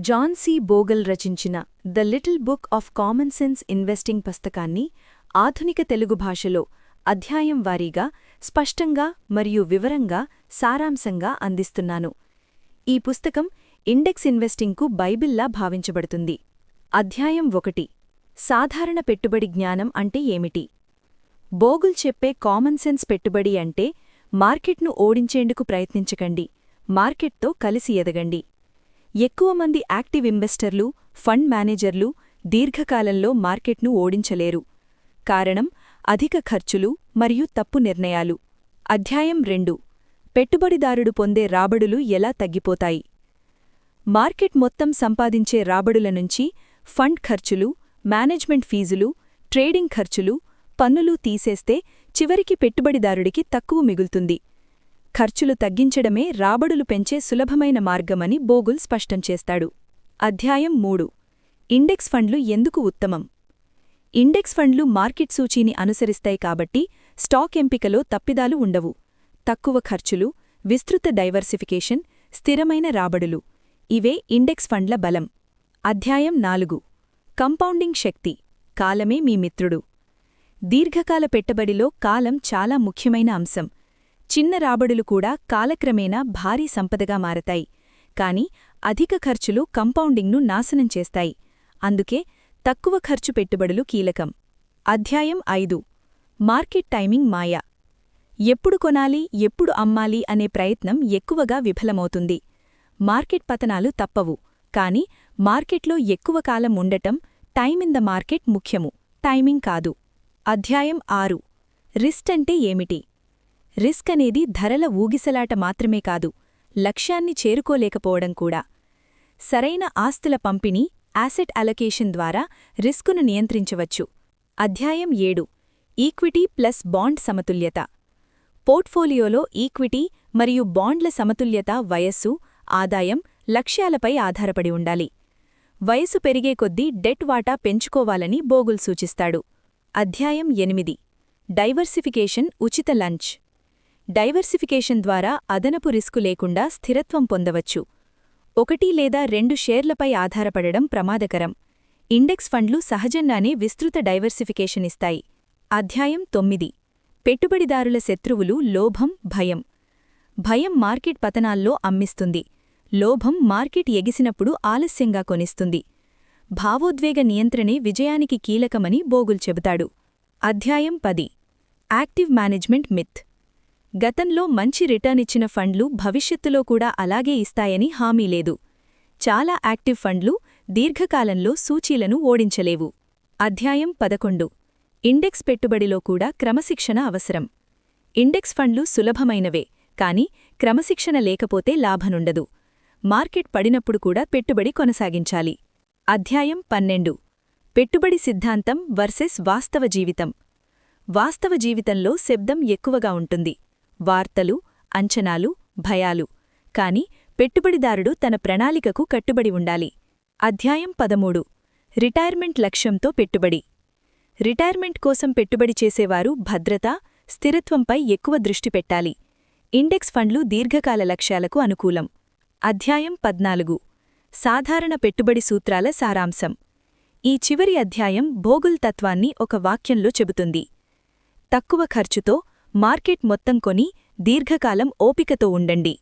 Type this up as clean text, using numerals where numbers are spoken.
John C Bhogal రచించిన the little book of common sense investing పుస్తకాన్ని ఆధునిక తెలుగు భాషలో అధ్యాయం వారీగా స్పష్టంగా మరియు వివరంగా సారాంశంగా అందిస్తున్నాను. ఈ పుస్తకం ఇండెక్స్ ఇన్వెస్టింగ్కు బైబిల్లా భావించబడుతుంది. అధ్యాయం 1 సాధారణ పెట్టుబడి జ్ఞానం అంటే ఏమిటి? బోగుల్ చెప్పే కామన్ సెన్స్ పెట్టుబడి అంటే మార్కెట్ను ఓడించేందుకు ప్రయత్నించకండి, మార్కెట్తో కలిసి ఎదగండి. ఎక్కువ మంది యాక్టివ్ ఇన్వెస్టర్లు, ఫండ్ మేనేజర్లు దీర్ఘకాలంలో మార్కెట్ను ఓడించలేరు. కారణం అధిక ఖర్చులు మరియు తప్పు నిర్ణయాలు. అధ్యాయం 2 పెట్టుబడిదారుడు పొందే రాబడులు ఎలా తగ్గిపోతాయి? మార్కెట్ మొత్తం సంపాదించే రాబడుల నుంచి ఫండ్ ఖర్చులు, మేనేజ్మెంట్ ఫీజులు, ట్రేడింగ్ ఖర్చులు, పన్నులు తీసేస్తే చివరికి పెట్టుబడిదారుడికి తక్కువ మిగులుతుంది. ఖర్చులు తగ్గించడమే రాబడులు పెంచే సులభమైన మార్గమని బోగుల్ స్పష్టం చేస్తాడు. అధ్యాయం 3 ఇండెక్స్ ఫండ్లు ఎందుకు ఉత్తమం? ఇండెక్స్ ఫండ్లు మార్కెట్ సూచీని అనుసరిస్తాయి కాబట్టి స్టాక్ ఎంపికలో తప్పిదాలు ఉండవు. తక్కువ ఖర్చులు, విస్తృత డైవర్సిఫికేషన్, స్థిరమైన రాబడులు ఇవే ఇండెక్స్ ఫండ్ల బలం. అధ్యాయం 4 కంపౌండింగ్ శక్తి, కాలమే మీ మిత్రుడు. దీర్ఘకాల పెట్టుబడిలో కాలం చాలా ముఖ్యమైన అంశం. చిన్న రాబడులు కూడా కాలక్రమేణా భారీ సంపదగా మారతాయి. కాని అధిక ఖర్చులు కంపౌండింగ్ను నాశనం చేస్తాయి. అందుకే తక్కువ ఖర్చు పెట్టుబడులు కీలకం. అధ్యాయం 5 మార్కెట్ టైమింగ్ మాయ. ఎప్పుడు కొనాలి, ఎప్పుడు అమ్మాలి అనే ప్రయత్నం ఎక్కువగా విఫలమవుతుంది. మార్కెట్ పతనాలు తప్పవు, కాని మార్కెట్లో ఎక్కువ కాలం ఉండటం, టైమ్ ఇన్ ద మార్కెట్ ముఖ్యము, టైమింగ్ కాదు. అధ్యాయం 6 రిస్క్ అంటే ఏమిటి? రిస్క్ అనేది ధరల ఊగిసలాట మాత్రమే కాదు, లక్ష్యాన్ని చేరుకోలేకపోవడం కూడా. సరైన ఆస్తుల పంపిణీ, యాసెట్ అలొకేషన్ ద్వారా రిస్కును నియంత్రించవచ్చు. అధ్యాయం 7 ఈక్విటీ ప్లస్ బాండ్ సమతుల్యత. పోర్ట్ఫోలియోలో ఈక్విటీ మరియు బాండ్ల సమతుల్యత వయస్సు, ఆదాయం, లక్ష్యాలపై ఆధారపడి ఉండాలి. వయసు పెరిగే కొద్దీ డెట్ వాటా పెంచుకోవాలని బోగుల్ సూచిస్తాడు. అధ్యాయం 8 డైవర్సిఫికేషన్ ఉచిత లంచ్. డైవర్సిఫికేషన్ ద్వారా అదనపు రిస్కు లేకుండా స్థిరత్వం పొందవచ్చు. 1 లేదా 2 షేర్లపై ఆధారపడడం ప్రమాదకరం. ఇండెక్స్ ఫండ్లు సహజంగానే విస్తృత డైవర్సిఫికేషన్ ఇస్తాయి. అధ్యాయం 9 పెట్టుబడిదారుల శత్రువులు లోభం, భయం. భయం మార్కెట్ పతనాల్లో అమ్మిస్తుంది. లోభం మార్కెట్ ఎగిసినప్పుడు ఆలస్యంగా కొనిస్తుంది. భావోద్వేగ నియంత్రణే విజయానికి కీలకమని బోగుల్ చెబుతాడు. అధ్యాయం 10 యాక్టివ్ మేనేజ్మెంట్ మిత్. గతంలో మంచి రిటర్న్ ఇచ్చిన ఫండ్లు భవిష్యత్తులో కూడా అలాగే ఇస్తాయని హామీ లేదు. చాలా యాక్టివ్ ఫండ్లు దీర్ఘకాలంలో సూచీలను ఓడించలేవు. అధ్యాయం 11 ఇండెక్స్ పెట్టుబడిలో కూడా క్రమశిక్షణ అవసరం. ఇండెక్స్ ఫండ్లు సులభమైనవే, కాని క్రమశిక్షణ లేకపోతే లాభనుండదు. మార్కెట్ పడినప్పుడు కూడా పెట్టుబడి కొనసాగించాలి. అధ్యాయం 12 పెట్టుబడి సిద్ధాంతం వర్సెస్ వాస్తవ జీవితం. వాస్తవ జీవితంలో శబ్దం ఎక్కువగా ఉంటుంది, వార్తలు, అంచనాలు, భయాలు. కాని పెట్టుబడిదారుడు తన ప్రణాళికకు కట్టుబడి ఉండాలి. అధ్యాయం 13 రిటైర్మెంట్ లక్ష్యంతో పెట్టుబడి. రిటైర్మెంట్ కోసం పెట్టుబడి చేసేవారు భద్రత, స్థిరత్వంపై ఎక్కువ దృష్టి పెట్టాలి. ఇండెక్స్ ఫండ్లు దీర్ఘకాల లక్ష్యాలకు అనుకూలం. అధ్యాయం 14 సాధారణ పెట్టుబడి సూత్రాల సారాంశం. ఈ చివరి అధ్యాయం బోగుల్ తత్వాన్ని ఒక వాక్యంలో చెబుతుంది. తక్కువ ఖర్చుతో మార్కెట్ మొత్తం కొని దీర్ఘకాలం ఓపికతో ఉండండి.